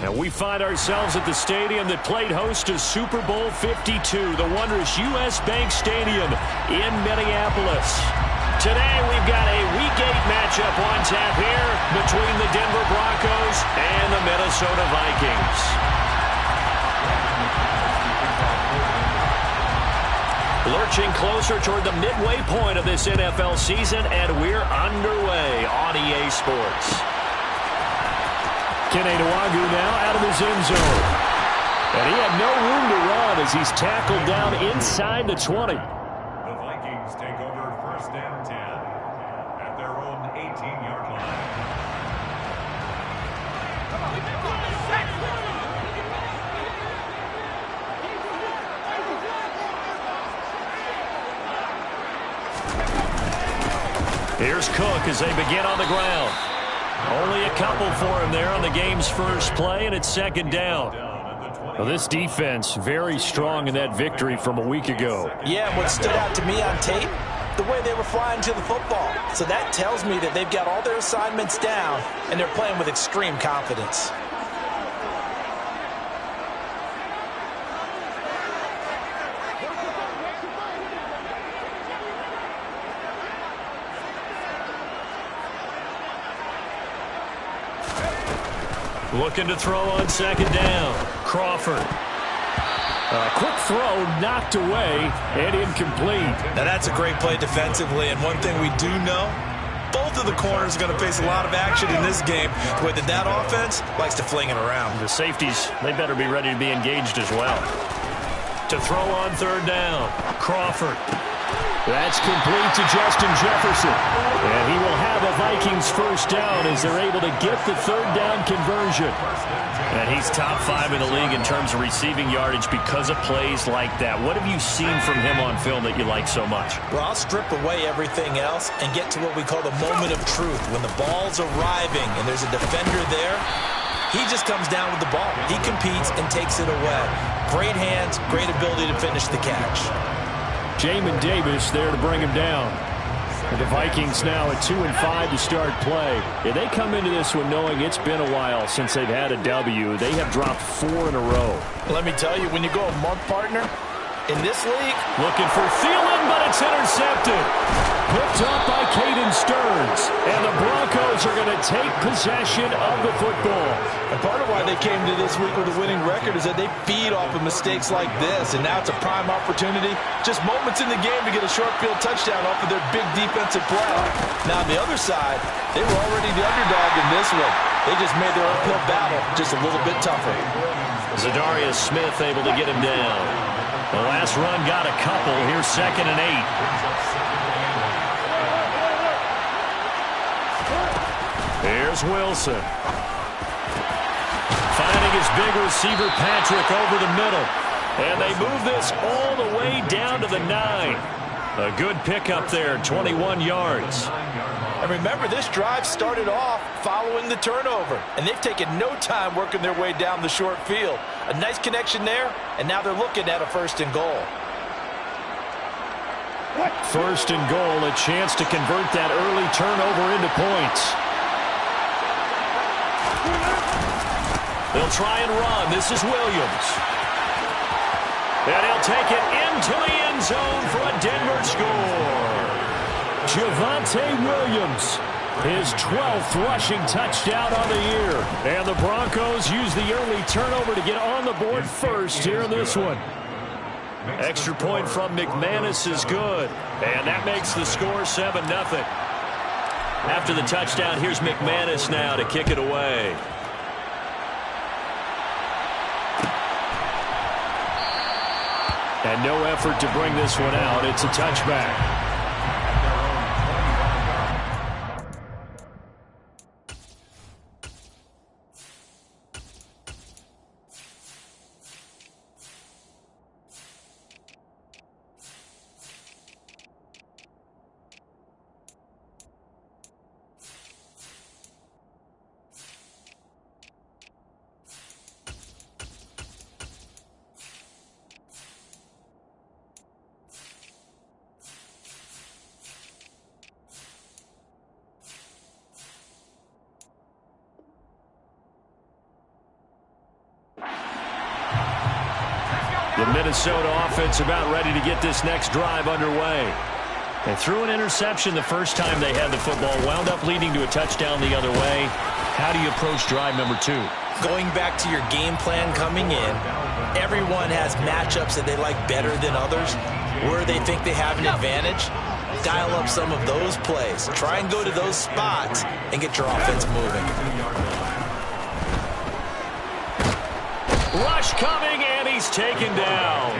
And we find ourselves at the stadium that played host to Super Bowl 52, the wondrous U.S. Bank Stadium in Minneapolis. Today we've got a Week 8 matchup on tap here between the Denver Broncos and the Minnesota Vikings. Lurching closer toward the midway point of this NFL season, and we're underway on EA Sports. Kenny Nwagu now out of his end zone. And he had no room to run as he's tackled down inside the 20. The Vikings take over first and 10 at their own 18-yard line. Here's Cook as they begin on the ground. Only a couple for him there on the game's first play, and it's second down. Well, this defense very strong in that victory from a week ago. Yeah, and what stood out to me on tape, the way they were flying to the football. So that tells me that they've got all their assignments down, and they're playing with extreme confidence. Looking to throw on second down. Crawford. A quick throw knocked away and incomplete. Now that's a great play defensively, and one thing we do know, both of the corners are going to face a lot of action in this game. The way that offense likes to fling it around. The safeties, they better be ready to be engaged as well. To throw on third down. Crawford. That's complete to Justin Jefferson. And he will have a Vikings first down as they're able to get the third down conversion. And he's top 5 in the league in terms of receiving yardage because of plays like that. What have you seen from him on film that you like so much? Well, I'll strip away everything else and get to what we call the moment of truth. When the ball's arriving and there's a defender there, he just comes down with the ball. He competes and takes it away. Great hands, great ability to finish the catch. Jamin Davis there to bring him down. And the Vikings now at 2-5 to start play. Yeah, they come into this one knowing it's been a while since they've had a W. They have dropped 4 in a row. Let me tell you, when you go a month partner in this league. Looking for Thielen, but it's intercepted. Picked up by Caden Stearns. And the Broncos are going to take possession of the football. And part of why they came to this week with a winning record is that they feed off of mistakes like this. And now it's a prime opportunity. Just moments in the game to get a short field touchdown off of their big defensive play. Now on the other side, they were already the underdog in this one. They just made their uphill battle just a little bit tougher. Zadarius Smith able to get him down. The last run got a couple. Here's 2nd and 8. Here's Wilson. Finding his big receiver Patrick over the middle. And they move this all the way down to the 9. A good pickup there, 21 yards. And remember, this drive started off following the turnover. And they've taken no time working their way down the short field. A nice connection there, and now they're looking at a 1st and goal. 1st and goal, a chance to convert that early turnover into points. They'll try and run. This is Williams. And he'll take it into the end zone for a Denver score. Javonte Williams, his 12th rushing touchdown on the year. And the Broncos use the early turnover to get on the board first here in this one. Extra point from McManus is good. And that makes the score 7-0. After the touchdown, here's McManus now to kick it away. And no effort to bring this one out. It's a touchback. The Minnesota offense about ready to get this next drive underway. They threw an interception the first time they had the football, wound up leading to a touchdown the other way. How do you approach drive number 2? Going back to your game plan coming in, everyone has matchups that they like better than others. Where they think they have an advantage, dial up some of those plays. Try and go to those spots and get your offense moving. Rush coming, and he's taken down.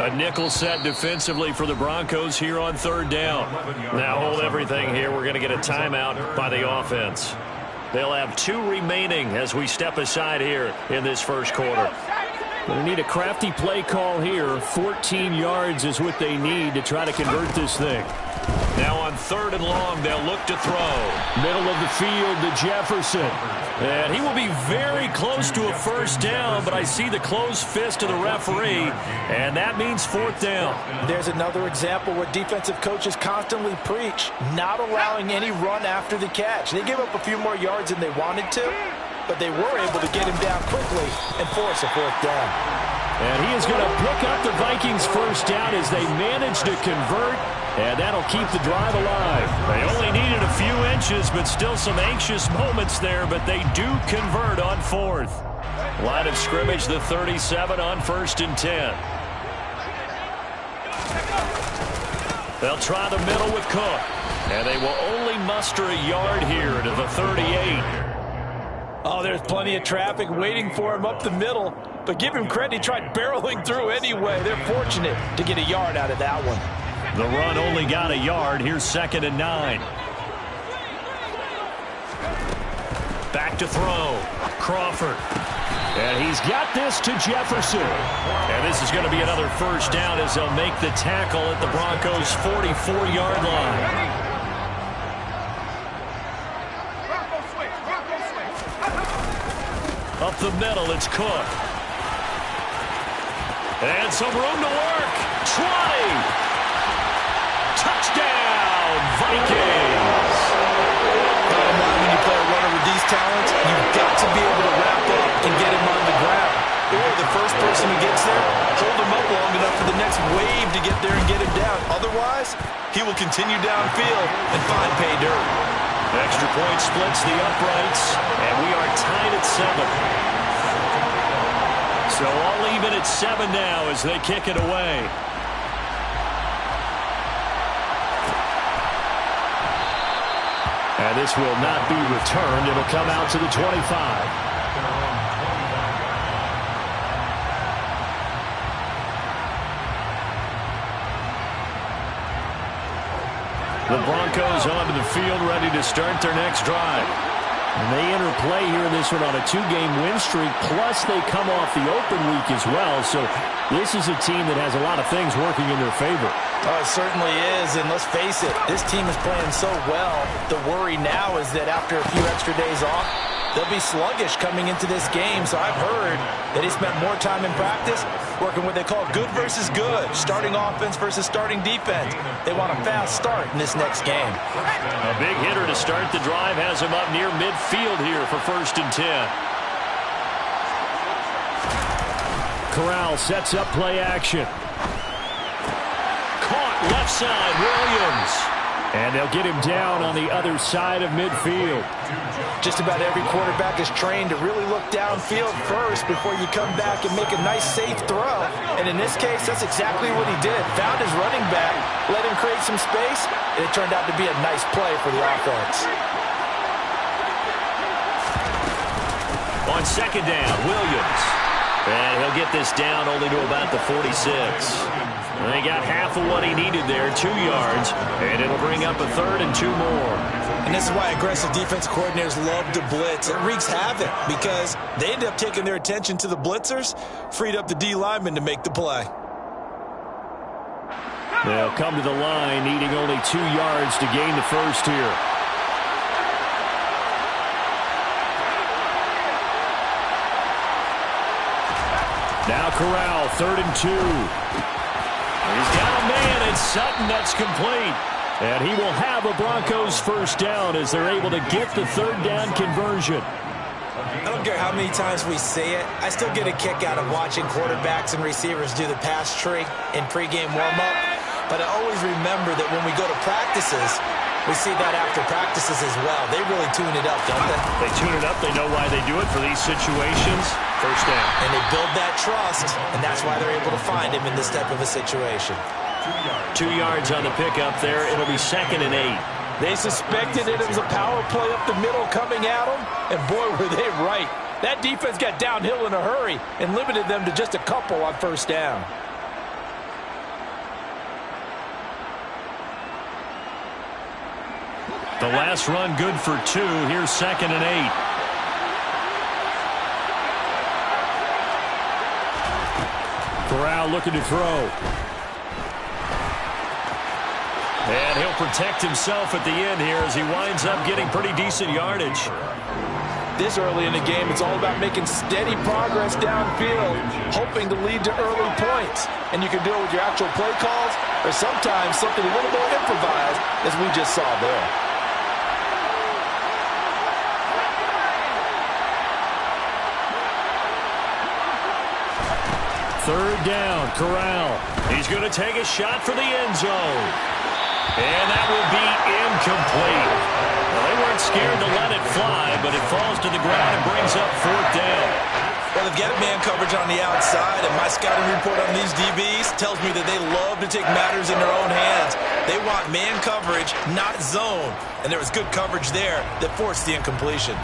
A nickel set defensively for the Broncos here on 3rd down. Now hold everything here. We're going to get a timeout by the offense. They'll have 2 remaining as we step aside here in this first quarter. Going to need a crafty play call here. 14 yards is what they need to try to convert this thing. Now on 3rd and long, they'll look to throw. Middle of the field to Jefferson. And he will be very close to a first down, but I see the closed fist of the referee, and that means 4th down. There's another example where defensive coaches constantly preach, not allowing any run after the catch. They gave up a few more yards than they wanted to, but they were able to get him down quickly and force a 4th down. And he is going to pick up the Vikings first down as they manage to convert, and that'll keep the drive alive. They only needed a few inches, but still some anxious moments there, but they do convert on 4th. Line of scrimmage, the 37 on 1st and 10. They'll try the middle with Cook, and they will only muster a yard here to the 38. Oh, there's plenty of traffic waiting for him up the middle. But give him credit, he tried barreling through anyway. They're fortunate to get a yard out of that one. The run only got a yard. Here's 2nd and 9. Back to throw. Crawford. And he's got this to Jefferson. And this is going to be another first down as they'll make the tackle at the Broncos' 44-yard line. Up the middle, it's Cook. And some room to work. 20. Touchdown, Vikings. Bottom line, when you play a runner with these talents, you've got to be able to wrap up and get him on the ground. Or the first person who gets there, hold him up long enough for the next wave to get there and get him down. Otherwise, he will continue downfield and find pay dirt. Extra point splits the uprights, and we are tied at 7. So all even at 7 now as they kick it away. And this will not be returned. It'll come out to the 25. The Broncos onto the field, ready to start their next drive. And they enter play here in this one on a 2-game win streak, plus they come off the open week as well. So this is a team that has a lot of things working in their favor. Oh, it certainly is, and let's face it, this team is playing so well. The worry now is that after a few extra days off, they'll be sluggish coming into this game. So I've heard that he spent more time in practice working what they call good versus good, starting offense versus starting defense. They want a fast start in this next game. A big hitter to start the drive has him up near midfield here for 1st and 10. Corral sets up play action. Caught left side, Williams. And they'll get him down on the other side of midfield. Just about every quarterback is trained to really look downfield first before you come back and make a nice, safe throw. And in this case, that's exactly what he did. Found his running back, let him create some space, and it turned out to be a nice play for the offense. On 2nd down, Williams. And he'll get this down only to about the 46. They got half of what he needed there, 2 yards, and it'll bring up a 3rd and 2 more. And this is why aggressive defense coordinators love to blitz. It wreaks havoc because they end up taking their attention to the blitzers, freed up the D lineman to make the play. They'll come to the line, needing only 2 yards to gain the first here. Now Corral, 3rd and 2. He's got a man, it's Sutton, that's complete. And he will have a Broncos first down as they're able to get the 3rd down conversion. I don't care how many times we see it. I still get a kick out of watching quarterbacks and receivers do the pass tree in pregame warm-up. But I always remember that when we go to practices, we see that after practices as well. They really tune it up, don't they? They tune it up. They know why they do it for these situations. First down. And they build that trust, and that's why they're able to find him in this type of a situation. 2 yards on the pickup there. It'll be 2nd and 8. They suspected it was a power play up the middle coming at them, and boy, were they right. That defense got downhill in a hurry and limited them to just a couple on first down. The last run good for 2. Here's 2nd and 8. Corral looking to throw. And he'll protect himself at the end here as he winds up getting pretty decent yardage. This early in the game, it's all about making steady progress downfield, hoping to lead to early points. And you can do it with your actual play calls or sometimes something a little more improvised, as we just saw there. Third down, Corral. He's going to take a shot for the end zone. And that will be incomplete. Well, they weren't scared to let it fly, but it falls to the ground and brings up 4th down. Well, they've got man coverage on the outside, and my scouting report on these DBs tells me that they love to take matters in their own hands. They want man coverage, not zone. And there was good coverage there that forced the incompletion.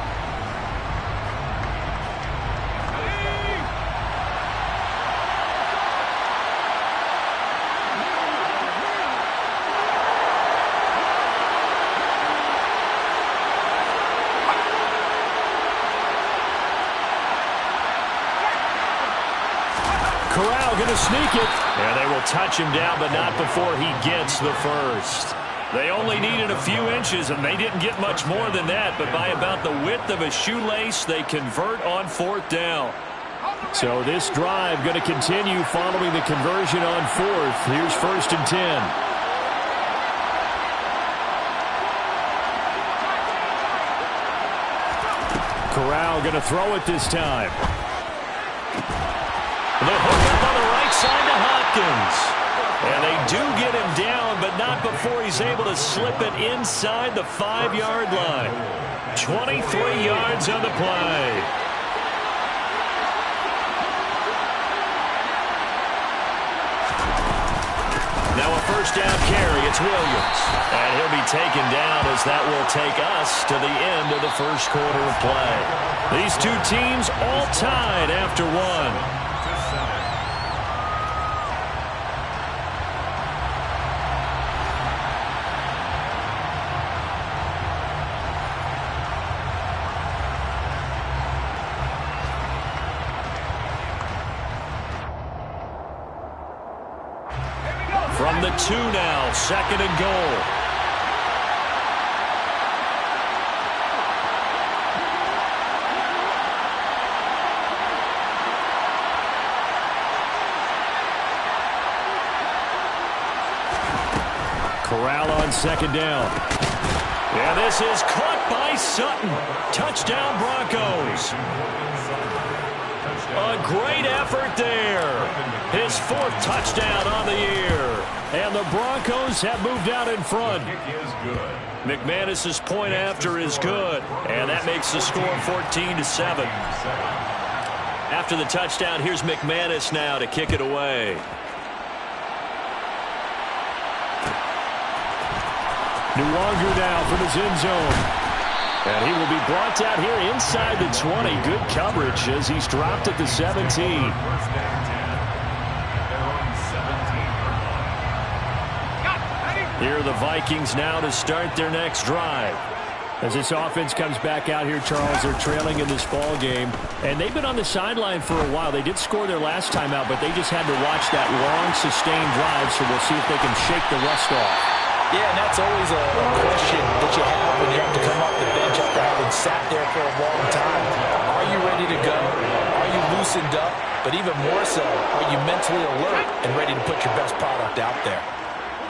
Corral going to sneak it. And they will touch him down, but not before he gets the first. They only needed a few inches, and they didn't get much more than that. But by about the width of a shoelace, they convert on 4th down. So this drive going to continue following the conversion on 4th. Here's 1st and 10. Corral going to throw it this time. The hook up on the right side to Hopkins. And they do get him down, but not before he's able to slip it inside the 5-yard line. 23 yards on the play. Now a first down carry. It's Williams. And he'll be taken down as that will take us to the end of the first quarter of play. These two teams all tied after one. From the 2 now, 2nd and goal. Corral on 2nd down. And this is caught by Sutton. Touchdown, Broncos. A great effort there. His 4th touchdown on the year. And the Broncos have moved out in front. McManus's point after is good. And that makes the score 14-7. After the touchdown, here's McManus now to kick it away. Nuwanger now from his end zone. And he will be brought out here inside the 20. Good coverage as he's dropped at the 17. Here are the Vikings now to start their next drive. As this offense comes back out here, Charles, they're trailing in this ball game. And they've been on the sideline for a while. They did score their last time out, but they just had to watch that long, sustained drive, so we'll see if they can shake the rust off. Yeah, and that's always a question that you have when you have to come off the bench after having sat there for a long time. Are you ready to go? Are you loosened up? But even more so, are you mentally alert and ready to put your best product out there?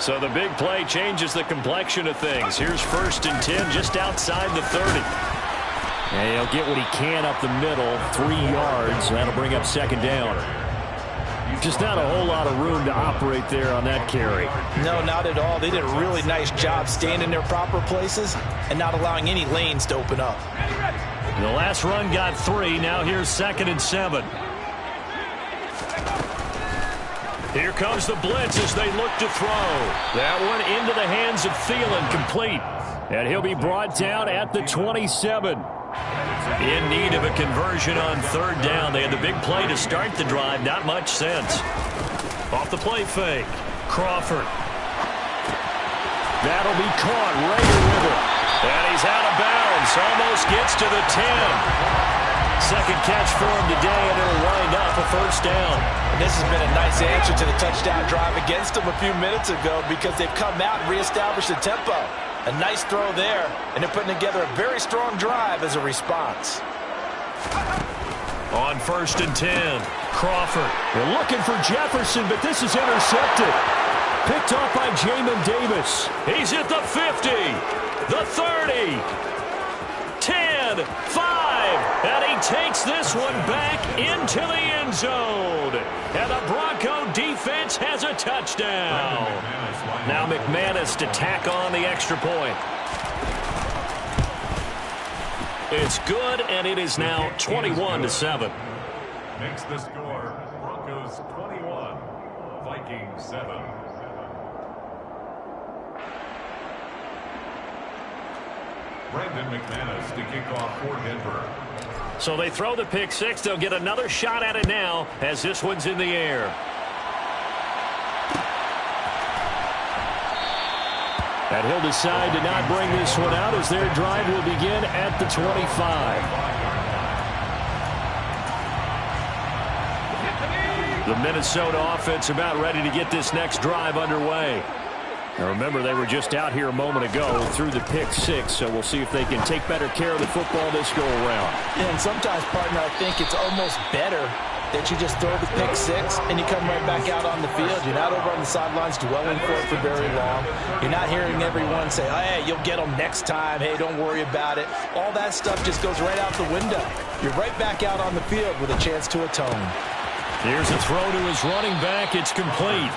So the big play changes the complexion of things. Here's 1st and 10 just outside the 30. And he'll get what he can up the middle, 3 yards. That'll bring up second down. Just not a whole lot of room to operate there on that carry. No, not at all. They did a really nice job staying in their proper places and not allowing any lanes to open up. The last run got 3. Now here's 2nd and 7. Here comes the blitz as they look to throw. That one into the hands of Thielen, complete. And he'll be brought down at the 27. In need of a conversion on 3rd down. They had the big play to start the drive. Not much sense. Off the play fake. Crawford. That'll be caught. Rager with it. And he's out of bounds. Almost gets to the 10. Second catch for him today, and it'll wind up a 1st down. And this has been a nice answer to the touchdown drive against them a few minutes ago because they've come out and reestablished the tempo. A nice throw there, and they're putting together a very strong drive as a response. On 1st and 10, Crawford. They're looking for Jefferson, but this is intercepted. Picked off by Jamin Davis. He's at the 50, the 30, 10, 5, and he takes this one back into the end zone. And the Bronco defense has a touchdown. Now McManus to tack on the extra point. It's good, and it is now 21-7. Makes the score Broncos 21, Vikings 7. Brandon McManus to kick off for Denver. So they throw the pick 6. They'll get another shot at it now as this one's in the air. And he'll decide to not bring this one out as their drive will begin at the 25. The Minnesota offense about ready to get this next drive underway. Now remember, they were just out here a moment ago through the pick 6, so we'll see if they can take better care of the football this go around. Yeah, and sometimes, partner, I think it's almost better that you just throw the pick 6 and you come right back out on the field. You're not over on the sidelines dwelling for it for very long. You're not hearing everyone say, oh, hey, you'll get them next time. Hey, don't worry about it. All that stuff just goes right out the window. You're right back out on the field with a chance to atone. Here's a throw to his running back. It's complete.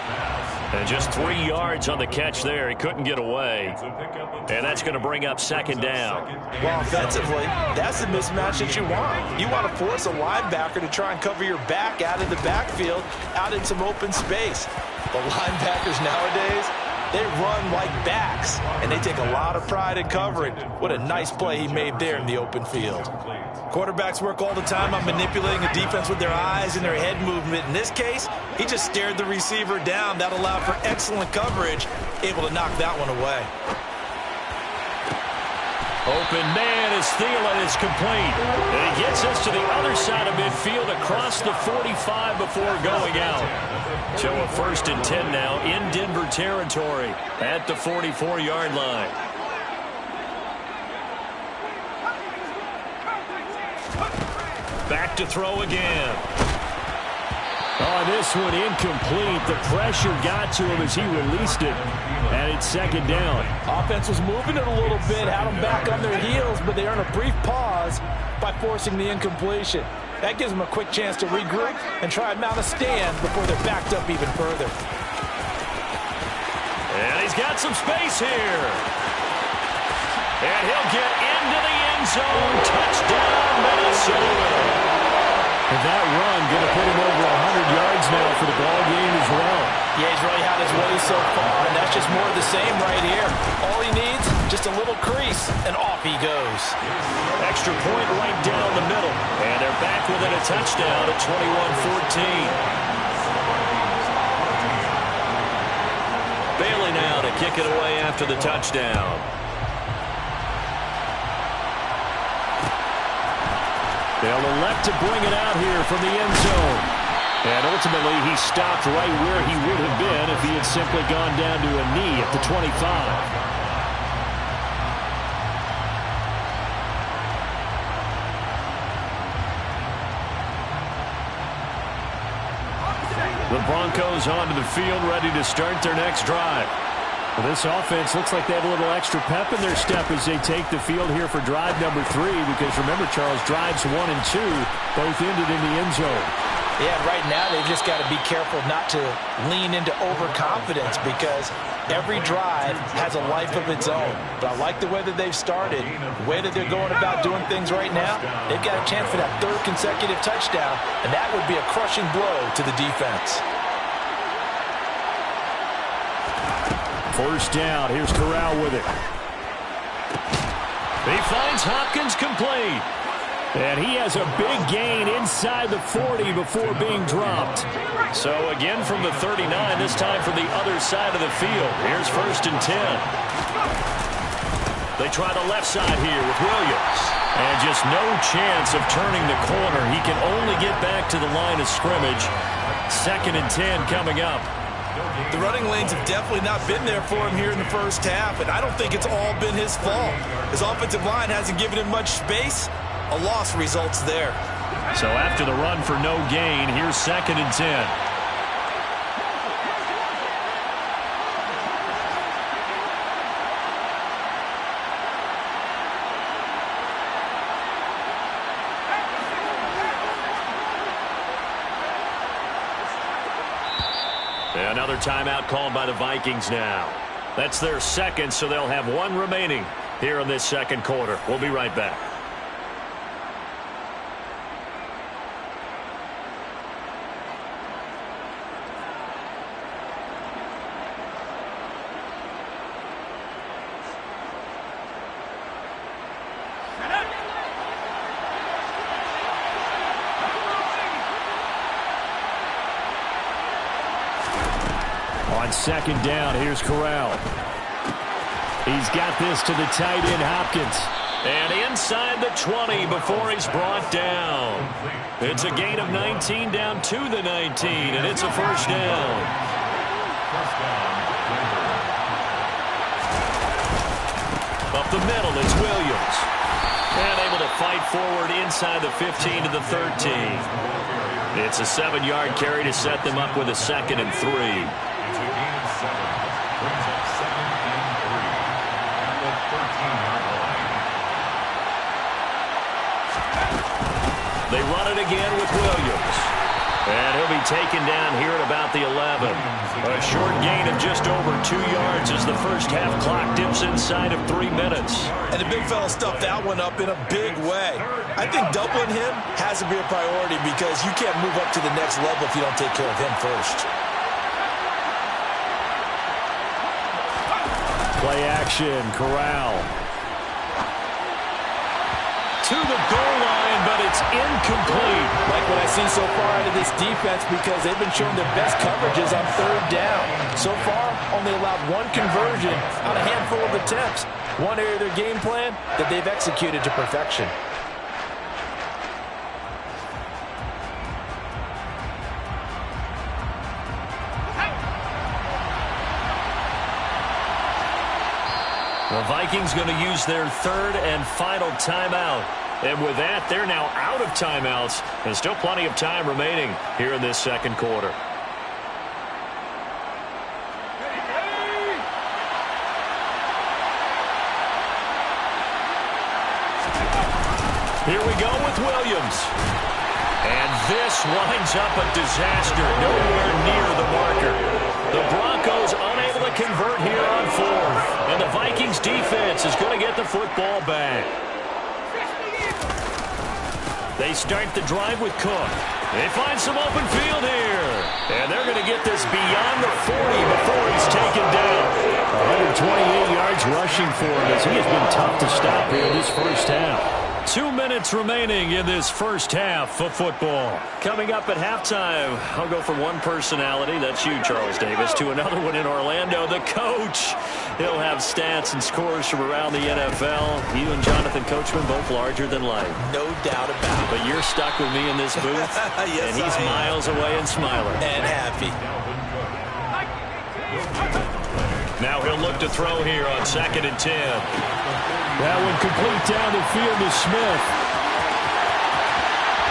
And just 3 yards on the catch there. He couldn't get away. And that's going to bring up second down. Well, offensively, that's the mismatch that you want. You want to force a linebacker to try and cover your back out of the backfield, out in some open space. The linebackers nowadays, they run like backs, and they take a lot of pride in covering. What a nice play he made there in the open field. Quarterbacks work all the time on manipulating a defense with their eyes and their head movement. In this case, he just stared the receiver down. That allowed for excellent coverage, able to knock that one away. Open man is Thielen. It's complete. And he gets us to the other side of midfield across the 45 before going out. So a 1st and 10 now in Denver territory at the 44-yard line. Back to throw again. Oh, this one incomplete. The pressure got to him as he released it. And it's second down. Offense was moving it a little bit, had them back on their heels, but they earn a brief pause by forcing the incompletion. That gives them a quick chance to regroup and try and mount a stand before they're backed up even further. And he's got some space here. And he'll get into the end zone. Touchdown, Minnesota. And that run going to put him over 100 yards now for the ball game as well. Yeah, he's really had his way so far, and that's just more of the same right here. All he needs, just a little crease, and off he goes. Extra point right down the middle. And they're back within a touchdown at 21-14. Bailey now to kick it away after the touchdown. They'll elect to bring it out here from the end zone. And ultimately, he stopped right where he would have been if he had simply gone down to a knee at the 25. The Broncos onto the field, ready to start their next drive. Well, this offense looks like they have a little extra pep in their step as they take the field here for drive number 3, because remember, Charles, drives 1 and 2 both ended in the end zone. Yeah, right now they've just got to be careful not to lean into overconfidence, because every drive has a life of its own. But I like the way that they've started, the way that they're going about doing things right now. They've got a chance for that 3rd consecutive touchdown, and that would be a crushing blow to the defense. First down. Here's Corral with it. He finds Hopkins complete. And he has a big gain inside the 40 before being dropped. So again from the 39, this time from the other side of the field. Here's 1st and 10. They try the left side here with Williams. And just no chance of turning the corner. He can only get back to the line of scrimmage. 2nd and 10 coming up. The running lanes have definitely not been there for him here in the first half, and I don't think it's all been his fault. His offensive line hasn't given him much space. A loss results there. So after the run for no gain, here's 2nd and 10. Another timeout called by the Vikings now. That's their 2nd, so they'll have 1 remaining here in this 2nd quarter. We'll be right back. On 2nd down, here's Corral. He's got this to the tight end, Hopkins. And inside the 20 before he's brought down. It's a gain of 19 down to the 19, and it's a first down. Up the middle, it's Williams. And able to fight forward inside the 15 to the 13. It's a 7-yard carry to set them up with a 2nd and 3. They run it again with Williams. And he'll be taken down here at about the 11. A short gain of just over 2 yards as the first half clock dips inside of 3 minutes. And the big fella stuffed that one up in a big way. I think doubling him has to be a priority, because you can't move up to the next level if you don't take care of him first. Play action, Corral. To the goal line, but it's incomplete. Like what I've seen so far out of this defense, because they've been showing their best coverages on 3rd down. So far, only allowed 1 conversion on a handful of attempts. One area of their game plan that they've executed to perfection. The Vikings going to use their 3rd and final timeout. And with that, they're now out of timeouts. And still plenty of time remaining here in this 2nd quarter. Here we go with Williams. And this winds up a disaster. Nowhere near the marker. The Broncos unable to convert here on 4th. And the Vikings defense is going to get the football back. They start the drive with Cook. They find some open field here. And they're going to get this beyond the 40 before he's taken down. 128 yards rushing for him as he has been tough to stop here this first half. 2 minutes remaining in this first half of football. Coming up at halftime, I'll go from one personality, that's you, Charles Davis, to another one in Orlando, the coach. He'll have stats and scores from around the NFL. You and Jonathan Coachman both larger than life. No doubt about it. But you're stuck with me in this booth, Yes, and he's miles away and smiling. And happy. Now he'll look to throw here on 2nd and 10. That one complete down the field to Smith.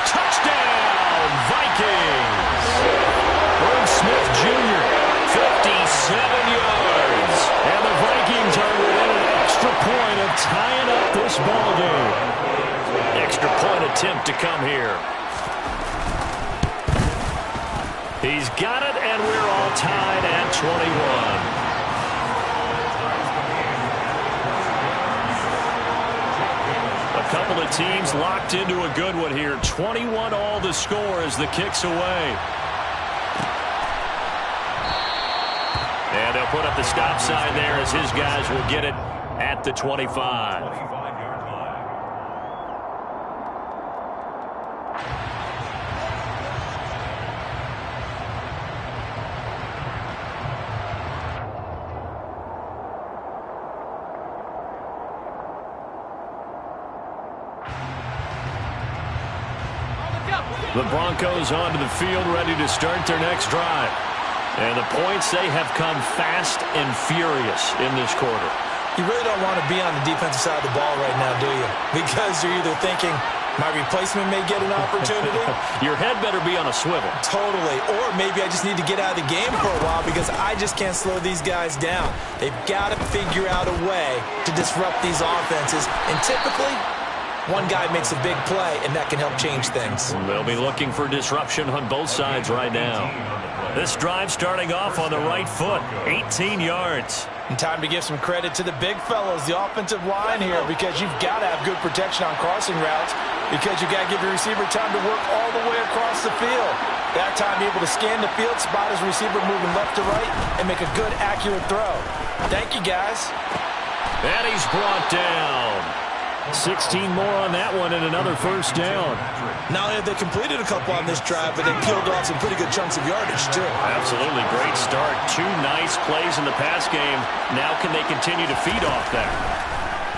Touchdown, Vikings! Smith Jr., 57 yards. And attempt to come here. He's got it, and we're all tied at 21. A couple of teams locked into a good one here. 21 all the score as the kick's away. And they'll put up the stop sign there as his guys will get it at the 25. The Broncos onto the field, ready to start their next drive. And the points, they have come fast and furious in this quarter. You really don't want to be on the defensive side of the ball right now, do you? Because you're either thinking, my replacement may get an opportunity. Your head better be on a swivel. Totally. Or maybe I just need to get out of the game for a while because I just can't slow these guys down. They've got to figure out a way to disrupt these offenses. And typically, one guy makes a big play, and that can help change things. They'll be looking for disruption on both sides right now. This drive starting off on the right foot, 18 yards. And time to give some credit to the big fellows, the offensive line here, because you've got to have good protection on crossing routes, because you've got to give your receiver time to work all the way across the field. That time, able to scan the field, spot his receiver moving left to right, and make a good, accurate throw. Thank you, guys. And he's brought down. 16 more on that one and another first down. Not only have they completed a couple on this drive, but they peeled off some pretty good chunks of yardage, too. Absolutely. Great start. 2 nice plays in the pass game. Now can they continue to feed off that?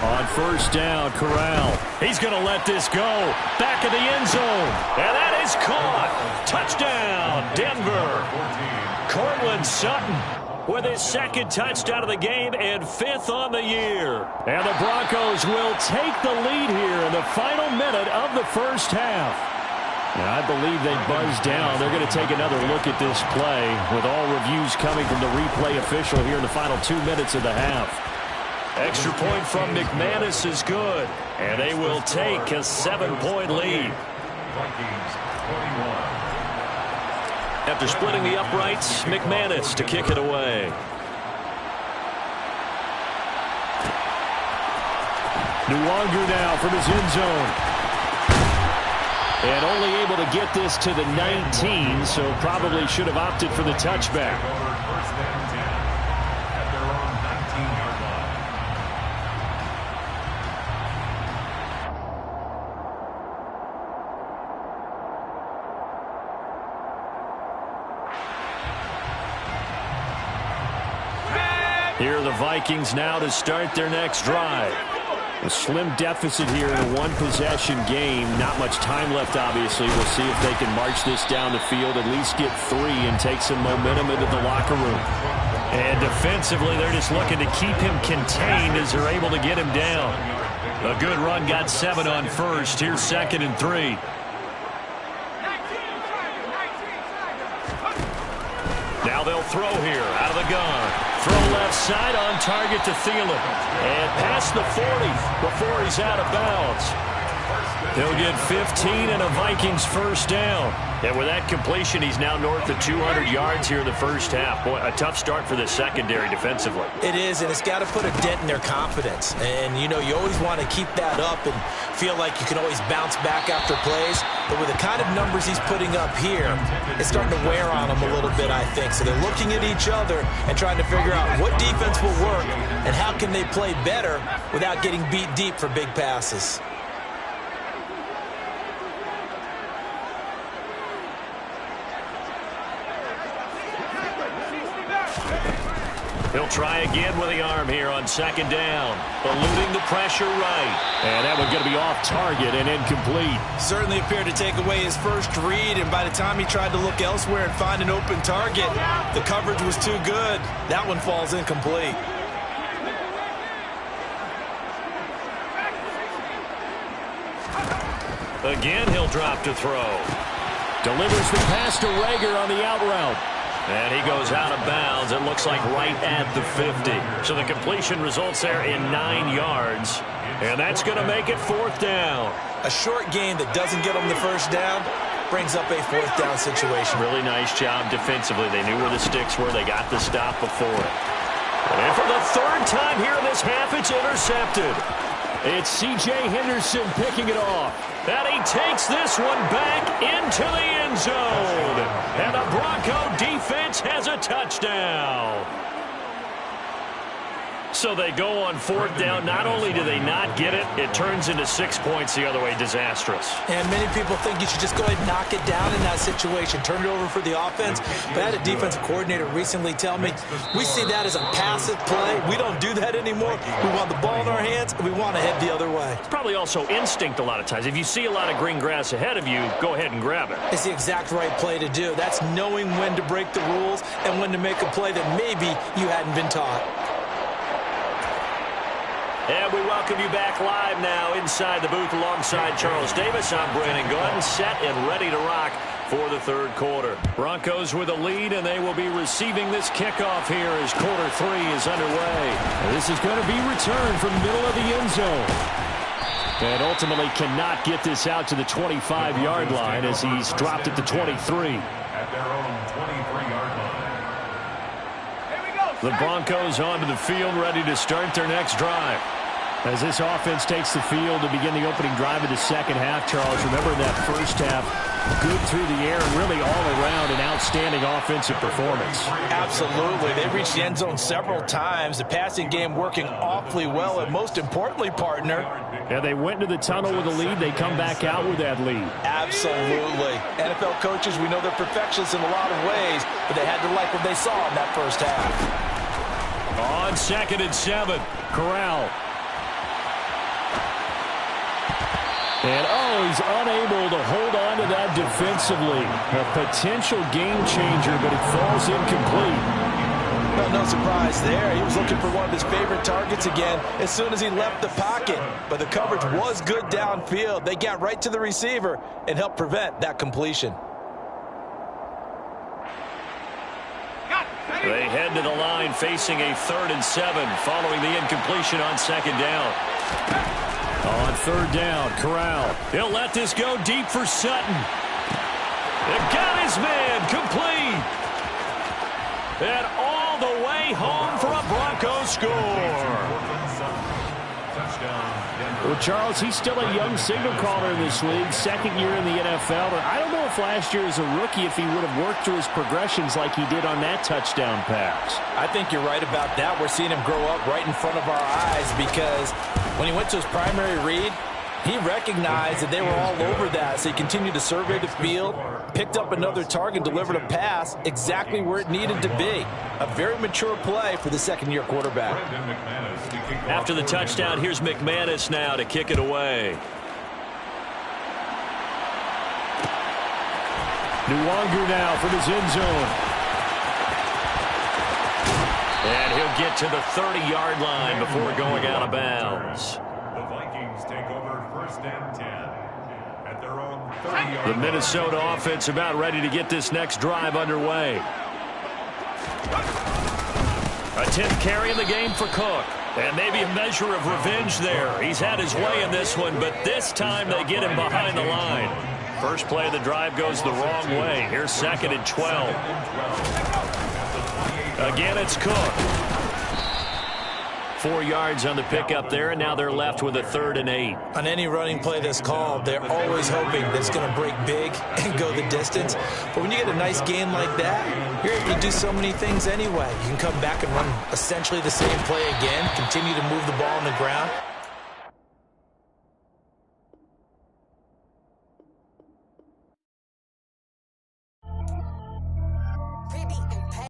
On first down, Corral. He's going to let this go. Back of the end zone. And that is caught. Touchdown, Denver. Cortland Sutton with his second touchdown of the game and 5th on the year. And the Broncos will take the lead here in the final minute of the first half. And I believe they buzzed down. They're going to take another look at this play with all reviews coming from the replay official here in the final 2 minutes of the half. Extra point from McManus is good. And they will take a 7-point lead. Vikings 21. After splitting the uprights, McManus to kick it away. Nwangu now from his end zone. And only able to get this to the 19, so probably should have opted for the touchback. First down 10 at their own 19-yard line. Here are the Vikings now to start their next drive. A slim deficit here in a one-possession game. Not much time left, obviously. We'll see if they can march this down the field, at least get 3 and take some momentum into the locker room. And defensively, they're just looking to keep him contained as they're able to get him down. A good run, got 7 on first. Here's 2nd and 3. Now they'll throw here out of the gun. Throw left side on target to Thielen. And past the 40 before he's out of bounds. They'll get 15 and a Vikings first down. And with that completion, he's now north of 200 yards here in the first half. Boy, a tough start for the secondary defensively. It is, and it's got to put a dent in their confidence. And, you know, you always want to keep that up and feel like you can always bounce back after plays. But with the kind of numbers he's putting up here, it's starting to wear on them a little bit, I think. So they're looking at each other and trying to figure out what defense will work and how can they play better without getting beat deep for big passes. He'll try again with the arm here on 2nd down. Eluding the pressure right. And that one's going to be off target and incomplete. Certainly appeared to take away his first read, and by the time he tried to look elsewhere and find an open target, the coverage was too good. That one falls incomplete. Again, he'll drop to throw. Delivers the pass to Rager on the out route. And he goes out of bounds, it looks like right at the 50. So the completion results there in 9 yards. And that's going to make it 4th down. A short gain that doesn't get them the first down brings up a 4th down situation. Really nice job defensively. They knew where the sticks were. They got the stop before it. And for the 3rd time here in this half, it's intercepted. It's C.J. Henderson picking it off. And he takes this one back into the end zone. And the Bronco defense has a touchdown. So they go on 4th down. Not only do they not get it, it turns into 6 points the other way. Disastrous. And many people think you should just go ahead and knock it down in that situation. Turn it over for the offense. But I had a defensive coordinator recently tell me, we see that as a passive play. We don't do that anymore. We want the ball in our hands, and we want to head the other way. It's probably also instinct a lot of times. If you see a lot of green grass ahead of you, go ahead and grab it. It's the exact right play to do. That's knowing when to break the rules and when to make a play that maybe you hadn't been taught. And we welcome you back live now inside the booth alongside Charles Davis. I'm Brandon Gunn, set and ready to rock for the 3rd quarter. Broncos with a lead, and they will be receiving this kickoff here as quarter 3 is underway. This is going to be returned from the middle of the end zone. And ultimately cannot get this out to the 25-yard line as he's dropped it to 23. At their own 23-yard line. The Broncos onto the field, ready to start their next drive. As this offense takes the field to begin the opening drive of the second half, Charles, remember that first half, good through the air and really all around an outstanding offensive performance. Absolutely. They reached the end zone several times. The passing game working awfully well, and most importantly, partner. Yeah, they went into the tunnel with a lead. They come back out with that lead. Absolutely. NFL coaches, we know they're perfectionists in a lot of ways, but they had to like what they saw in that first half. On 2nd and 7, Corral. And, he's unable to hold on to that defensively. A potential game changer, but it falls incomplete. Well, no surprise there. He was looking for one of his favorite targets again as soon as he left the pocket. But the coverage was good downfield. They got right to the receiver and helped prevent that completion. they head to the line facing a 3rd and 7 following the incompletion on 2nd down. On 3rd down, Corral. He'll let this go deep for Sutton. It got his man complete. And all the way home for a Broncos score. Well, Charles, he's still a young signal caller in this league, 2nd year in the NFL. But I don't know if last year as a rookie, if he would have worked through his progressions like he did on that touchdown pass. I think you're right about that. We're seeing him grow up right in front of our eyes because when he went to his primary read, he recognized that they were all over that, so he continued to survey the field, picked up another target, delivered a pass exactly where it needed to be. A very mature play for the 2nd-year quarterback. After the touchdown, here's McManus now to kick it away. Nwangu now from his end zone. And he'll get to the 30-yard line before going out of bounds. The Vikings take over 1st and 10 at their own 30-yard line. The Minnesota offense about ready to get this next drive underway. A 10th carry in the game for Cook. And maybe a measure of revenge there. He's had his way in this one, but this time they get him behind the line. First play of the drive goes the wrong way. Here's 2nd and 12. Again, it's Cook. 4 yards on the pickup there, and now they're left with a 3rd and 8. On any running play that's called, they're always hoping that it's going to break big and go the distance. But when you get a nice gain like that, you're able to do so many things anyway. You can come back and run essentially the same play again, continue to move the ball on the ground.